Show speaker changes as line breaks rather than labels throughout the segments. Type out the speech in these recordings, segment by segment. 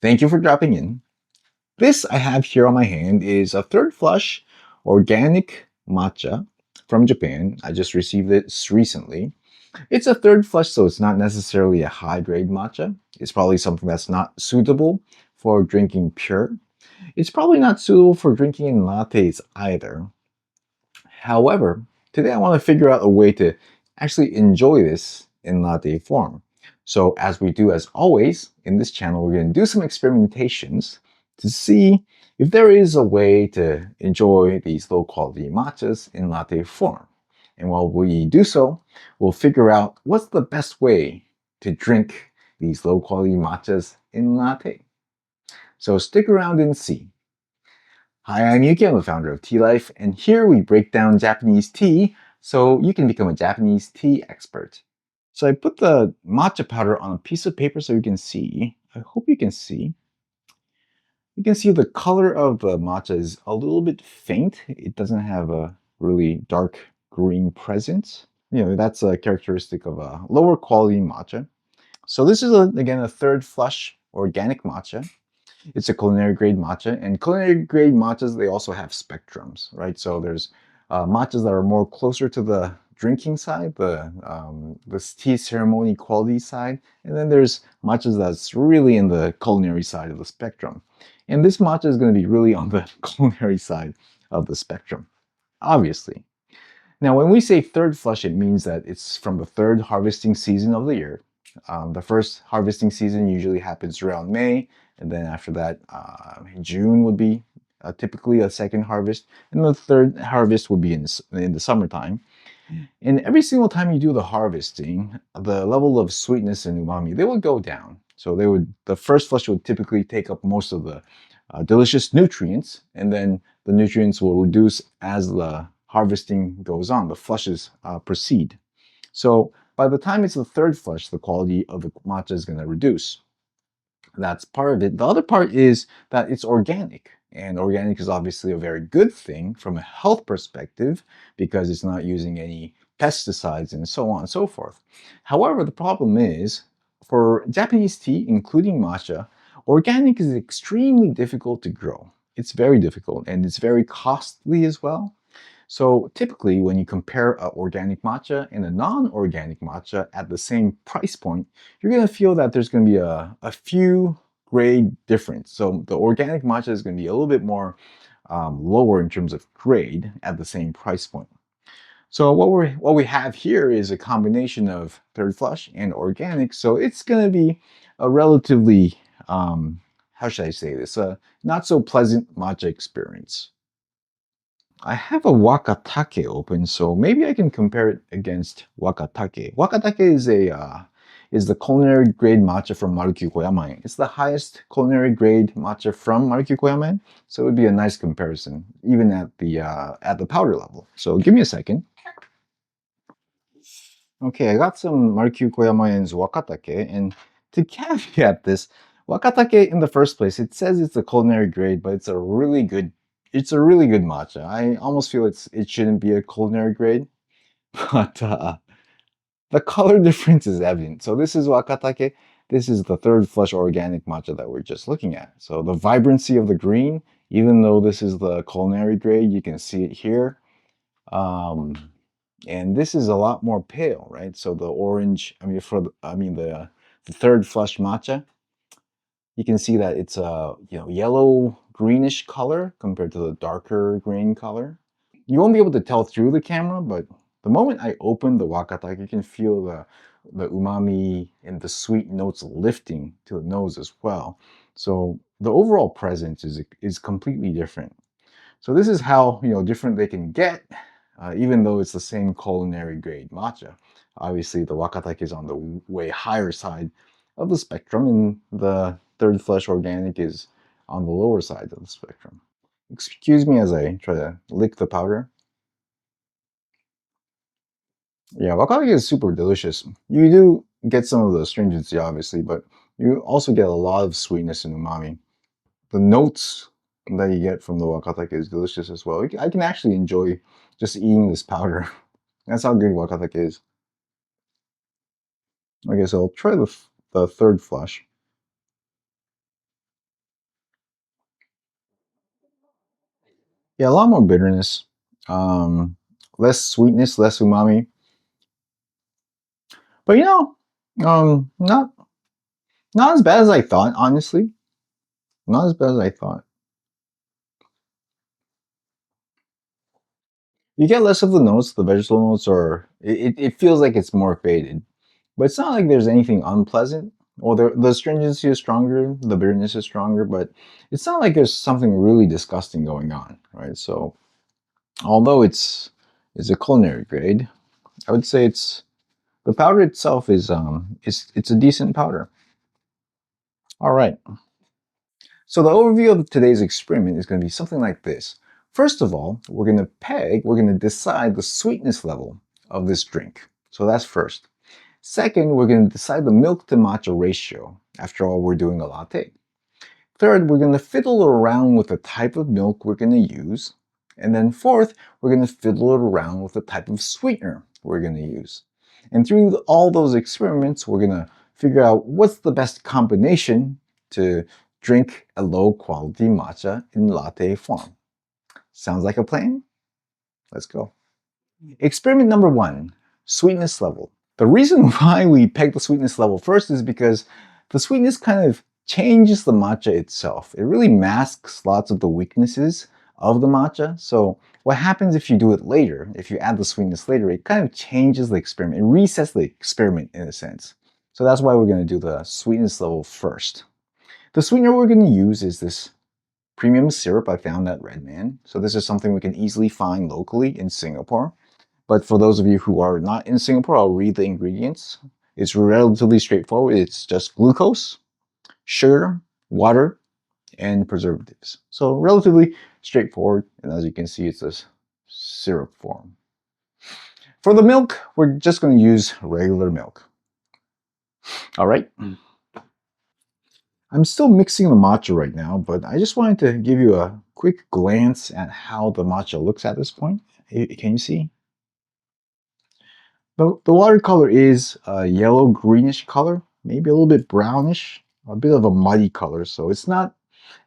Thank you for dropping in. This I have here on my hand is a third flush organic matcha from Japan. I just received it recently. It's a third flush, so it's not necessarily a high grade matcha. It's probably something that's not suitable for drinking pure. It's probably not suitable for drinking in lattes either. However, today I want to figure out a way to actually enjoy this in latte form. So as we do as always in this channel, we're going to do some experimentations to see if there is a way to enjoy these low quality matchas in latte form. And while we do so, we'll figure out what's the best way to drink these low quality matchas in latte. So stick around and see. Hi, I'm Yuki. I'm the founder of Tealife, and here we break down Japanese tea so you can become a Japanese tea expert. So I put the matcha powder on a piece of paper so you can see. I hope you can see. You can see the color of the matcha is a little bit faint. It doesn't have a really dark green presence. That's a characteristic of a lower quality matcha. So this is, again, a third flush organic matcha. It's a culinary grade matcha, and culinary grade matchas, they also have spectrums, right? So there's matchas that are more closer to the drinking side, the tea ceremony quality side, and then there's matchas that's really in the culinary side of the spectrum. And this matcha is going to be really on the culinary side of the spectrum, obviously. Now, when we say third flush, it means that it's from the third harvesting season of the year. The first harvesting season usually happens around May, and then after that, June would be typically a second harvest, and the third harvest would be in the summertime. And every single time you do the harvesting, the level of sweetness and umami, they would go down. So the first flush would typically take up most of the delicious nutrients, and then the nutrients will reduce as the harvesting goes on, the flushes proceed. So by the time it's the third flush, the quality of the matcha is going to reduce. That's part of it. The other part is that it's organic. And organic is obviously a very good thing from a health perspective because it's not using any pesticides and so on and so forth. However, the problem is for Japanese tea, including matcha, organic is extremely difficult to grow. It's very difficult and it's very costly as well. So typically when you compare an organic matcha and a non-organic matcha at the same price point, you're going to feel that there's going to be a few grade difference. So the organic matcha is going to be a little bit more lower in terms of grade at the same price point. So what we have here is a combination of third flush and organic. So it's going to be a relatively, how should I say this, a not so pleasant matcha experience. I have a wakatake open, so maybe I can compare it against wakatake. Wakatake is the culinary grade matcha from Marukyu Koyamaen. It's the highest culinary grade matcha from Marukyu Koyamaen, so it would be a nice comparison, even at the powder level. So give me a second. Okay, I got some Marukyu Koyamaen's wakatake, and to caveat this, wakatake in the first place, it says it's a culinary grade, but it's a really good matcha. I almost feel it shouldn't be a culinary grade, but the color difference is evident. So this is wakatake. This is the third flush organic matcha that we're just looking at. So the vibrancy of the green, even though this is the culinary grade, you can see it here. And this is a lot more pale, right? So the orange, the third flush matcha, you can see that it's a yellow greenish color compared to the darker green color. You won't be able to tell through the camera, but the moment I open the wakatake, you can feel the umami and the sweet notes lifting to the nose as well. So the overall presence is completely different. So this is how different they can get, even though it's the same culinary grade matcha. Obviously, the wakatake is on the way higher side of the spectrum, and the third flush organic is on the lower side of the spectrum. Excuse me as I try to lick the powder. Yeah, wakatake is super delicious. You do get some of the astringency, obviously, but you also get a lot of sweetness and umami. The notes that you get from the wakatake is delicious as well. I can actually enjoy just eating this powder. That's how good wakatake is. Okay, so I'll try the third flush. Yeah, a lot more bitterness, um, less sweetness, less umami. But not as bad as I thought. Honestly, not as bad as I thought. You get less of the notes. The vegetable notes are. It feels like it's more faded, but it's not like there's anything unpleasant. Well, the astringency is stronger, the bitterness is stronger, but it's not like there's something really disgusting going on, right? So, although it's a culinary grade, I would say it's the powder itself is it's a decent powder. All right. So the overview of today's experiment is going to be something like this. First of all, we're going to decide the sweetness level of this drink. So that's first. Second, we're going to decide the milk to matcha ratio. After all, we're doing a latte. Third, we're going to fiddle around with the type of milk we're going to use. And then fourth, we're going to fiddle around with the type of sweetener we're going to use. And through all those experiments, we're going to figure out what's the best combination to drink a low quality matcha in latte form. Sounds like a plan? Let's go. Experiment number one, sweetness level. The reason why we pegged the sweetness level first is because the sweetness kind of changes the matcha itself. It really masks lots of the weaknesses of the matcha. So what happens if you do it later, if you add the sweetness later, it kind of changes the experiment. It resets the experiment in a sense. So that's why we're going to do the sweetness level first. The sweetener we're going to use is this premium syrup I found at Redman. So this is something we can easily find locally in Singapore. But for those of you who are not in Singapore, I'll read the ingredients. It's relatively straightforward. It's just glucose, sugar, water, and preservatives. So relatively straightforward. And as you can see, it's a syrup form. For the milk, we're just going to use regular milk. All right. I'm still mixing the matcha right now, but I just wanted to give you a quick glance at how the matcha looks at this point. Can you see? The watercolor is a yellow greenish color, maybe a little bit brownish, a bit of a muddy color. So it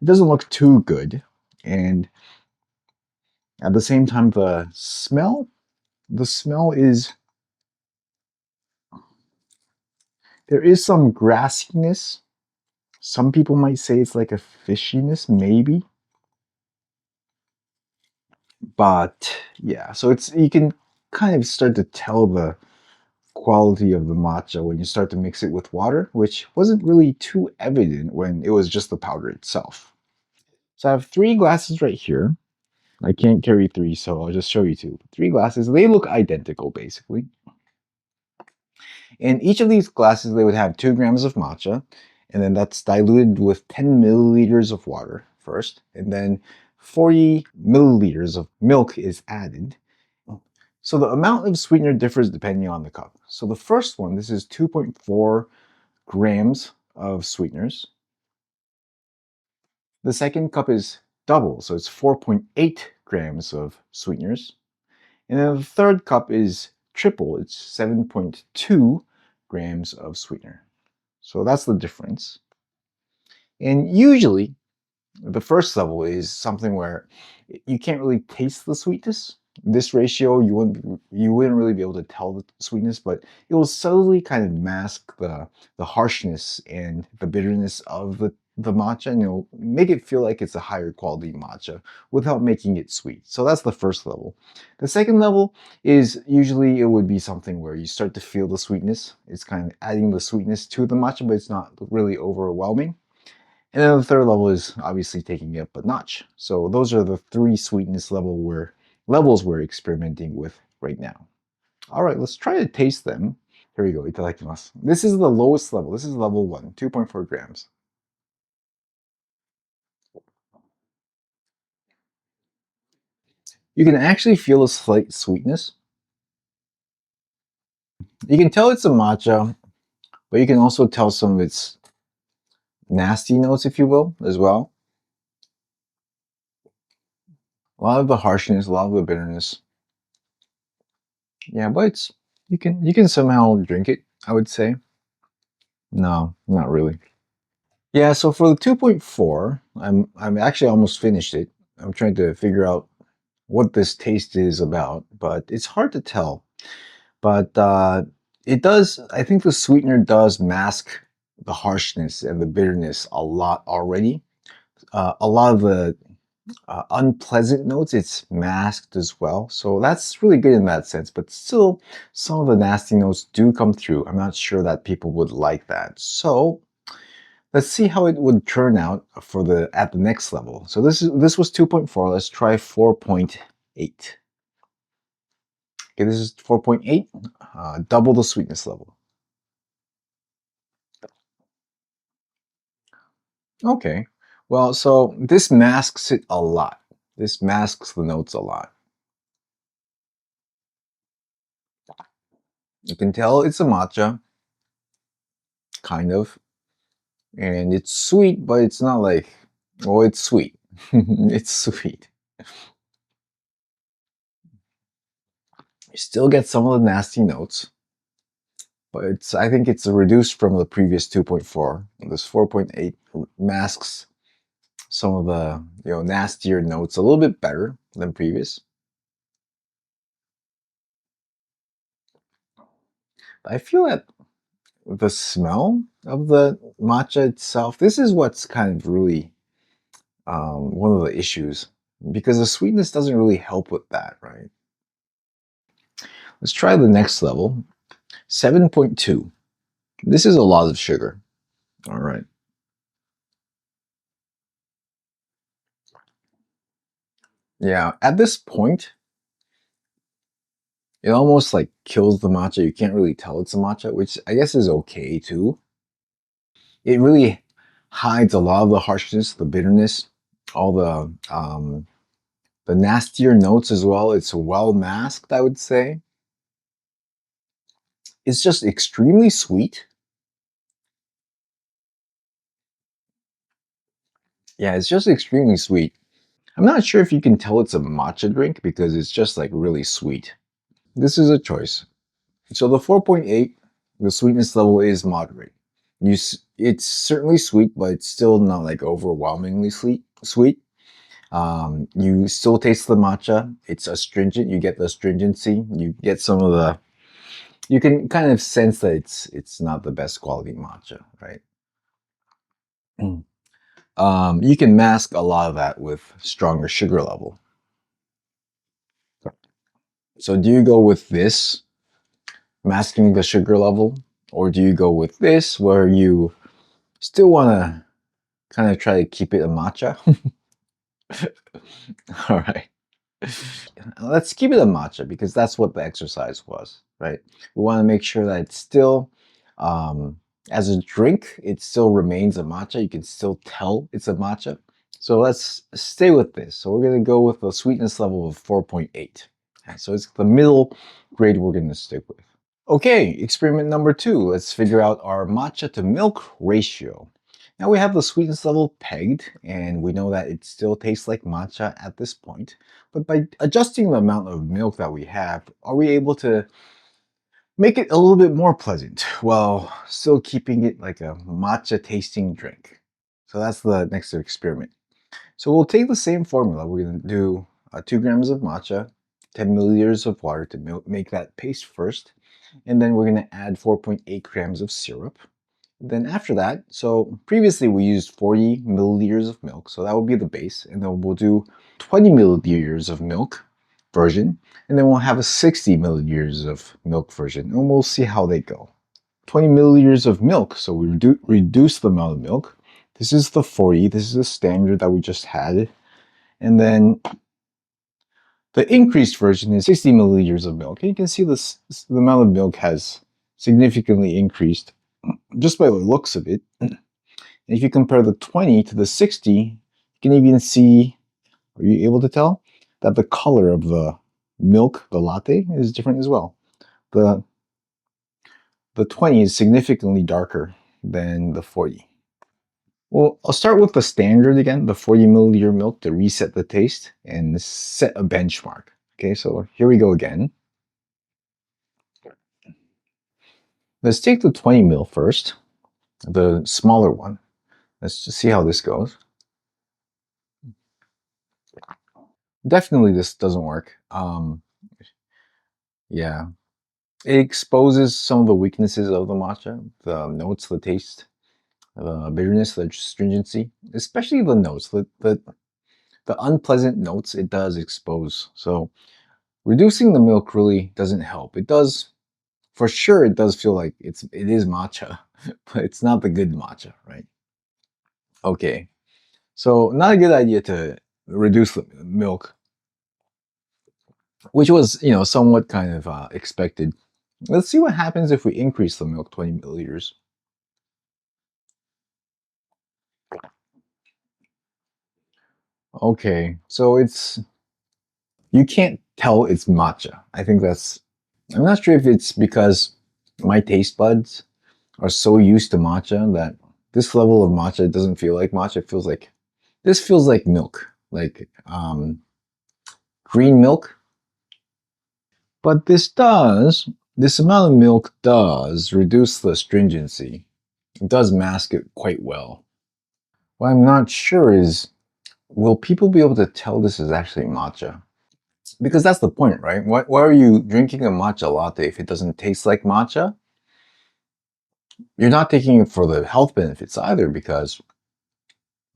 doesn't look too good. And at the same time, the smell is, there is some grassiness. Some people might say it's like a fishiness, maybe. But yeah, so you can kind of start to tell the quality of the matcha when you start to mix it with water, which wasn't really too evident when it was just the powder itself. So I have 3 glasses right here. I can't carry 3, so I'll just show you 2. 3 glasses, they look identical basically. In each of these glasses, they would have 2 grams of matcha, and then that's diluted with 10 milliliters of water first, and then 40 milliliters of milk is added. So the amount of sweetener differs depending on the cup. So the first one, this is 2.4 grams of sweeteners. The second cup is double, so it's 4.8 grams of sweeteners. And then the third cup is triple, it's 7.2 grams of sweetener. So that's the difference. And usually, the first level is something where you can't really taste the sweetness. This ratio, you wouldn't really be able to tell the sweetness, but it will subtly kind of mask the harshness and the bitterness of the matcha, and it'll make it feel like it's a higher quality matcha without making it sweet. So that's the first level. The second level is usually it would be something where you start to feel the sweetness. It's kind of adding the sweetness to the matcha, but it's not really overwhelming. And then the third level is obviously taking it up a notch. So those are the 3 sweetness levels we're experimenting with right now. All right, let's try to taste them. Here we go, itadakimasu. This is the lowest level. This is level 1, 2.4 grams. You can actually feel a slight sweetness. You can tell it's a matcha, but you can also tell some of its nasty notes, if you will, as well. A lot of the harshness, a lot of the bitterness. Yeah, but you can somehow drink it, I would say. No, not really. Yeah, so for the 2.4, I'm actually almost finished it. I'm trying to figure out what this taste is about, but it's hard to tell. But it does, I think the sweetener does mask the harshness and the bitterness a lot already. A lot of the unpleasant notes, it's masked as well. So that's really good in that sense. But still, some of the nasty notes do come through. I'm not sure that people would like that. So let's see how it would turn out for the at the next level. So this was 2.4. Let's try 4.8. Okay, this is 4.8, double the sweetness level. Okay, well, so this masks it a lot. This masks the notes a lot. You can tell it's a matcha, kind of, and it's sweet, but it's not like, well, it's sweet. It's sweet. You still get some of the nasty notes, but I think it's reduced from the previous 2.4. This 4.8 masks some of the nastier notes a little bit better than previous. I feel that the smell of the matcha itself, this is what's kind of really one of the issues, because the sweetness doesn't really help with that, right? Let's try the next level, 7.2. This is a lot of sugar. All right. Yeah, at this point, it almost like kills the matcha. You can't really tell it's a matcha, which I guess is okay too. It really hides a lot of the harshness, the bitterness, all the nastier notes as well. It's well masked, I would say. It's just extremely sweet. Yeah, it's just extremely sweet. I'm not sure if you can tell it's a matcha drink because it's just like really sweet. This is a choice. So the 4.8, the sweetness level is moderate. It's certainly sweet, but it's still not like overwhelmingly sweet. You still taste the matcha. It's astringent. You get the astringency. You get some of the. You can kind of sense that it's not the best quality matcha, right? You can mask a lot of that with stronger sugar level. So do you go with this, masking the sugar level, or do you go with this, where you still want to kind of try to keep it a matcha? All right. Let's keep it a matcha because that's what the exercise was, right? We want to make sure that it's still, as a drink, it still remains a matcha. You can still tell it's a matcha. So let's stay with this. So we're going to go with a sweetness level of 4.8. So it's the middle grade we're going to stick with. Okay, experiment number 2. Let's figure out our matcha to milk ratio. Now we have the sweetness level pegged, and we know that it still tastes like matcha at this point. But by adjusting the amount of milk that we have, are we able to make it a little bit more pleasant while still keeping it like a matcha tasting drink? So that's the next experiment. So we'll take the same formula. We're going to do 2 grams of matcha, 10 milliliters of water to make that paste first. And then we're going to add 4.8 grams of syrup. Then after that, so previously we used 40 milliliters of milk, so that will be the base. And then we'll do 20 milliliters of milk version. And then we'll have a 60 milliliters of milk version. And we'll see how they go. 20 milliliters of milk, so we reduce the amount of milk. This is the 40, this is the standard that we just had. And then the increased version is 60 milliliters of milk. And you can see this, the amount of milk has significantly increased just by the looks of it. And if you compare the 20 to the 60, you can even see, are you able to tell, that the color of the milk, the latte, is different as well. The 20 is significantly darker than the 40. Well, I'll start with the standard again, the 40 milliliter milk to reset the taste and set a benchmark. Okay, so here we go again. Let's take the 20 mil first, the smaller one. Let's just see how this goes. Definitely this doesn't work. Yeah, it exposes some of the weaknesses of the matcha, the notes, the taste, the bitterness, the stringency, especially the notes, the unpleasant notes it does expose. So reducing the milk really doesn't help. It does, for sure, it does feel like it is matcha, but it's not the good matcha, right? Okay, so not a good idea to reduce the milk, which was, somewhat kind of expected. Let's see what happens if we increase the milk 20 milliliters. Okay, so you can't tell it's matcha. I'm not sure if it's because my taste buds are so used to matcha that this level of matcha doesn't feel like matcha. This feels like milk, like green milk. But this amount of milk does reduce the stringency. It does mask it quite well. What I'm not sure is, will people be able to tell this is actually matcha? Because that's the point, right? Why are you drinking a matcha latte if it doesn't taste like matcha? You're not taking it for the health benefits either, because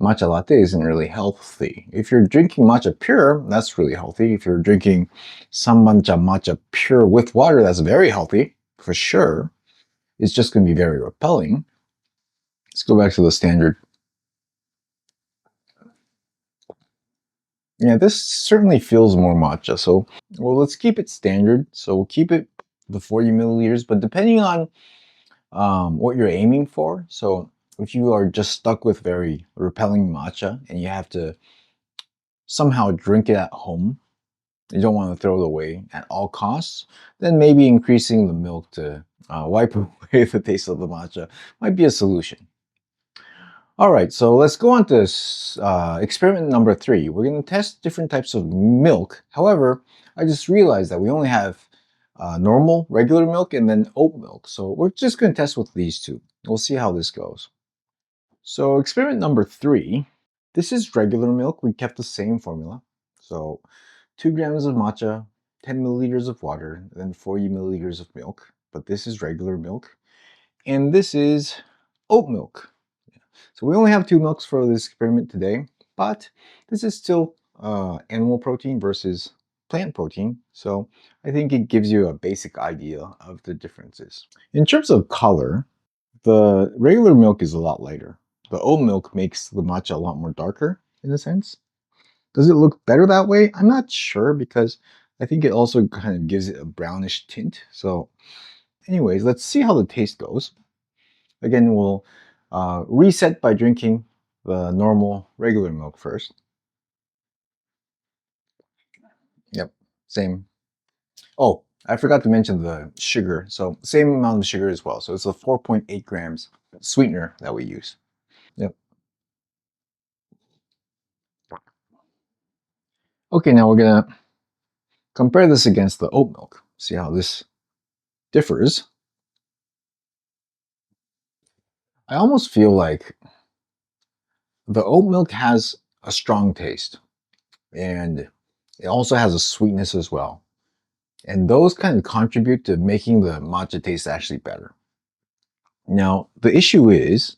matcha latte isn't really healthy. If you're drinking matcha pure, that's really healthy. If you're drinking some matcha pure with water, that's very healthy, for sure. It's just going to be very repelling. Let's go back to the standard. Yeah, this certainly feels more matcha. So, well, let's keep it standard. So we'll keep it the 40 milliliters, but depending on what you're aiming for. So if you are just stuck with very repelling matcha and you have to somehow drink it at home, you don't want to throw it away at all costs, then maybe increasing the milk to wipe away the taste of the matcha might be a solution. All right, so let's go on to experiment number 3. We're going to test different types of milk. However, I just realized that we only have normal, regular milk and then oat milk. So we're just going to test with these two. We'll see how this goes. So experiment number 3, this is regular milk. We kept the same formula. So 2 grams of matcha, 10 milliliters of water, then 40 milliliters of milk. But this is regular milk. And this is oat milk. So we only have 2 milks for this experiment today, but this is still animal protein versus plant protein. So I think it gives you a basic idea of the differences. In terms of color, the regular milk is a lot lighter. The oat milk makes the matcha a lot more darker in a sense. Does it look better that way? I'm not sure, because I think it also kind of gives it a brownish tint. So anyways, let's see how the taste goes. Again, we'll reset by drinking the normal regular milk first. Yep, same. Oh, I forgot to mention the sugar. So same amount of sugar as well. So it's a 4.8 grams sweetener that we use. Yep. Okay, now we're gonna compare this against the oat milk. See how this differs. I almost feel like the oat milk has a strong taste, and it also has a sweetness as well. And those kind of contribute to making the matcha taste actually better. Now, the issue is,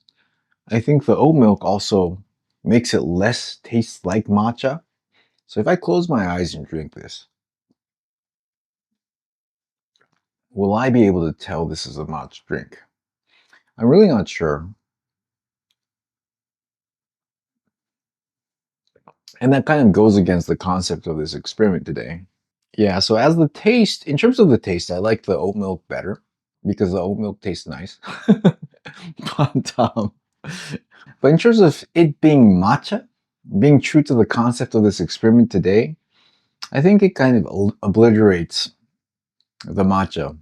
I think the oat milk also makes it less taste like matcha. So if I close my eyes and drink this, will I be able to tell this is a matcha drink? I'm really not sure. And that kind of goes against the concept of this experiment today. Yeah, so in terms of the taste, I like the oat milk better because the oat milk tastes nice. but, but in terms of it being matcha, being true to the concept of this experiment today, I think it kind of obliterates the matcha,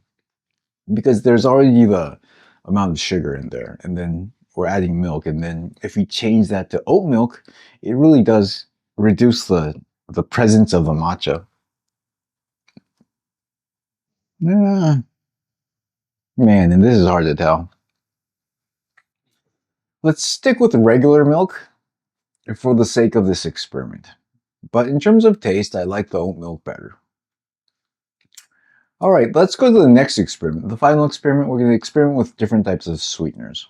because there's already the amount of sugar in there, and then we're adding milk, and then if we change that to oat milk, it really does reduce the presence of the matcha. Yeah, man, and this is hard to tell. Let's stick with regular milk for the sake of this experiment. But in terms of taste, I like the oat milk better. All right, let's go to the next experiment. The final experiment, we're going to experiment with different types of sweeteners.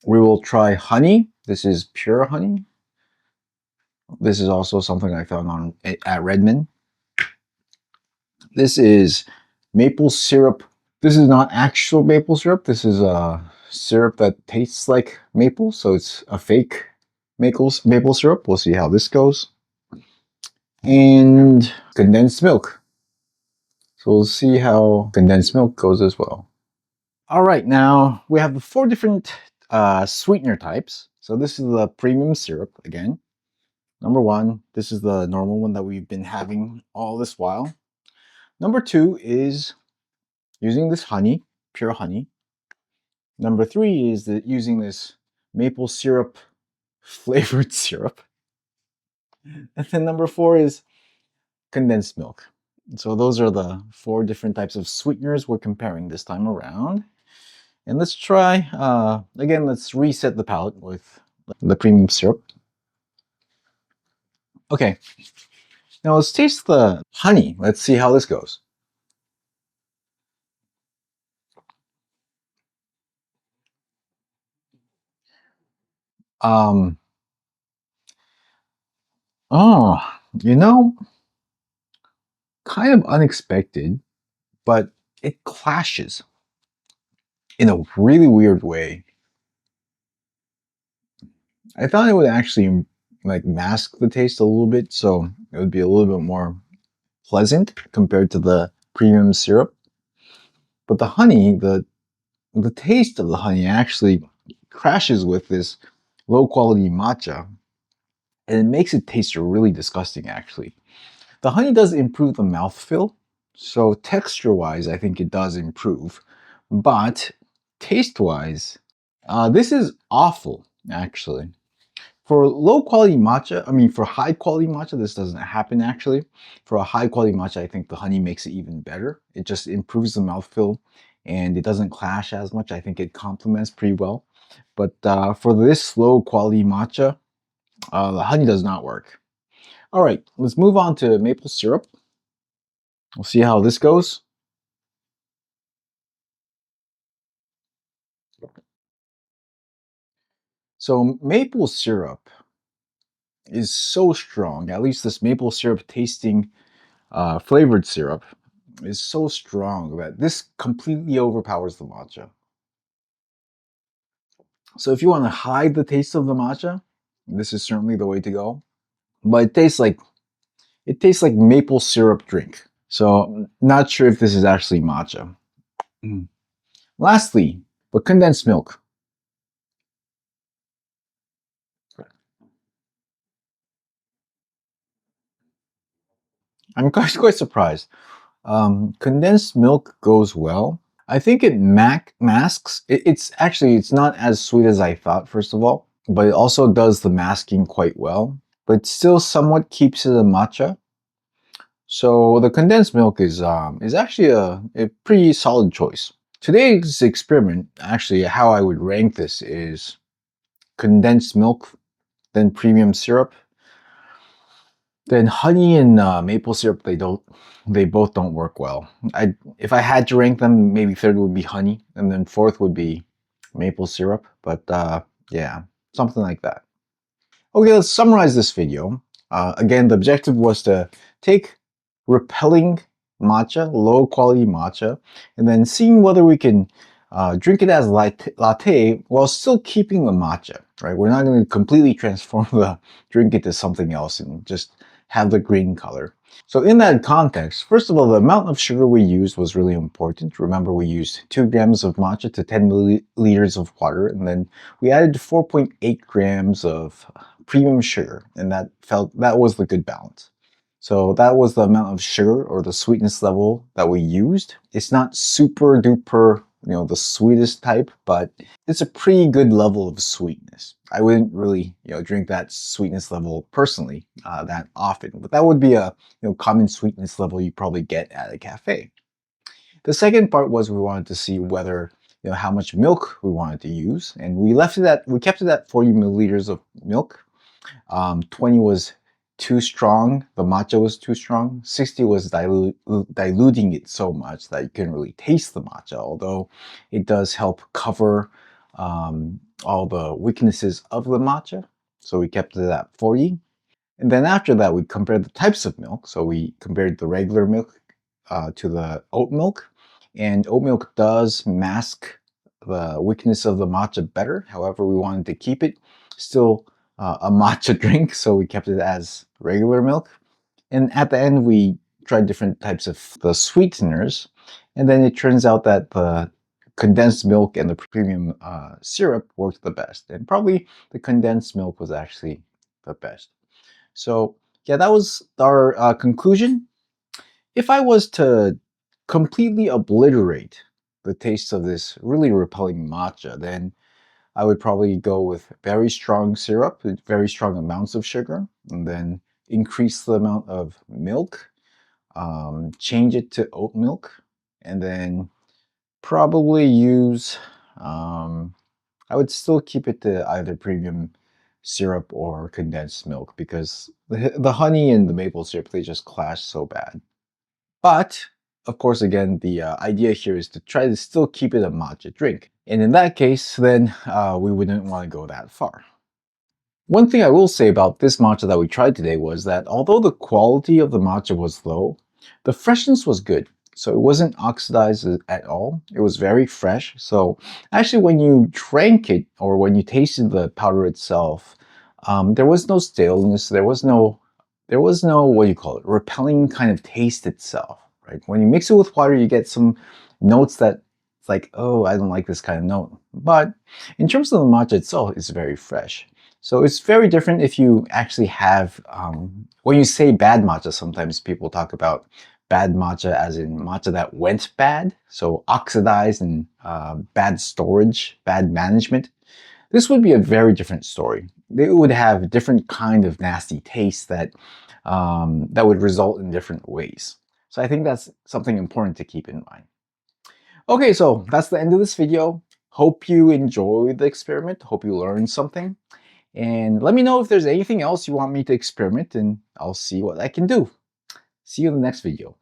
We will try honey. This is pure honey. This is also something I found on at Redmond. This is maple syrup. This is not actual maple syrup. This is a syrup that tastes like maple, so it's a fake maple syrup. We'll see how this goes. And condensed milk. So we'll see how condensed milk goes as well. All right, now we have the 4 different sweetener types. So this is the premium syrup again. Number 1, this is the normal one that we've been having all this while. Number 2 is using this honey, pure honey. Number 3 is using this maple syrup flavored syrup. And then number 4 is condensed milk. So those are the 4 different types of sweeteners we're comparing this time around. And let's try, again, let's reset the palate with the premium syrup. Okay, now let's taste the honey. Let's see how this goes. Um, oh, you know, kind of unexpected, but it clashes in a really weird way. I thought it would actually like mask the taste a little bit, so it would be a little bit more pleasant compared to the premium syrup. But the honey, the taste of the honey actually crashes with this low quality matcha, and it makes it taste really disgusting actually. The honey does improve the mouthfeel, so texture wise, I think it does improve, but taste wise, this is awful actually. For low quality matcha, I mean, for high quality matcha, this doesn't happen actually. For a high quality matcha, I think the honey makes it even better. It just improves the mouthfeel and it doesn't clash as much. I think it complements pretty well. But for this low quality matcha, the honey does not work. All right, let's move on to maple syrup. We'll see how this goes. So maple syrup is so strong, at least this maple syrup tasting flavored syrup is so strong that this completely overpowers the matcha. So if you want to hide the taste of the matcha, this is certainly the way to go. But it tastes like maple syrup drink. So not sure if this is actually matcha. Mm. Lastly, but condensed milk. I'm quite surprised. Condensed milk goes well. I think it masks. It's not as sweet as I thought, first of all, but it also does the masking quite well. But still somewhat keeps it a matcha. So the condensed milk is actually a pretty solid choice. Today's experiment, actually, how I would rank this is condensed milk, then premium syrup, then honey and maple syrup. They both don't work well. If I had to rank them, maybe third would be honey, and then fourth would be maple syrup. But yeah, something like that. Okay, let's summarize this video. Again, the objective was to take repelling matcha, low quality matcha, and then seeing whether we can drink it as latte while still keeping the matcha, right? We're not going to completely transform the drink into something else and just have the green color. So in that context, first of all, the amount of sugar we used was really important. Remember, we used 2 grams of matcha to 10 milliliters of water, and then we added 4.8 grams of premium sugar, and that was the good balance. So that was the amount of sugar or the sweetness level that we used. It's not super duper, the sweetest type, but it's a pretty good level of sweetness. I wouldn't really, drink that sweetness level personally that often, but that would be a, common sweetness level you probably get at a cafe. The second part was we wanted to see whether, how much milk we wanted to use, and we kept it at 40 milliliters of milk. 20 was too strong. The matcha was too strong. 60 was diluting it so much that you couldn't really taste the matcha, although it does help cover all the weaknesses of the matcha. So we kept it at 40. And then after that, we compared the types of milk. So we compared the regular milk to the oat milk. And oat milk does mask the weakness of the matcha better. However, we wanted to keep it still a matcha drink, so we kept it as regular milk. And at the end, we tried different types of the sweeteners. And then it turns out that the condensed milk and the premium syrup worked the best. And probably the condensed milk was actually the best. So yeah, that was our conclusion. If I was to completely obliterate the taste of this really repelling matcha, then I would probably go with very strong syrup, with very strong amounts of sugar, and then increase the amount of milk, change it to oat milk, and then probably use, I would still keep it to either premium syrup or condensed milk because the honey and the maple syrup, they just clash so bad. But of course, again, the idea here is to try to still keep it a matcha drink. And in that case, then we wouldn't want to go that far. One thing I will say about this matcha that we tried today was that although the quality of the matcha was low, the freshness was good. So it wasn't oxidized at all. It was very fresh. So actually when you drank it or when you tasted the powder itself, there was no staleness. There was no, what do you call it, repelling kind of taste itself, right? When you mix it with water, you get some notes that it's like, oh, I don't like this kind of note. But in terms of the matcha itself, it's very fresh. So it's very different if you actually have, when you say bad matcha, sometimes people talk about bad matcha as in matcha that went bad, so oxidized and bad storage, bad management. This would be a very different story. It would have a different kind of nasty taste that, that would result in different ways. So I think that's something important to keep in mind. Okay, so that's the end of this video. Hope you enjoyed the experiment. Hope you learned something. And let me know if there's anything else you want me to experiment and I'll see what I can do. See you in the next video.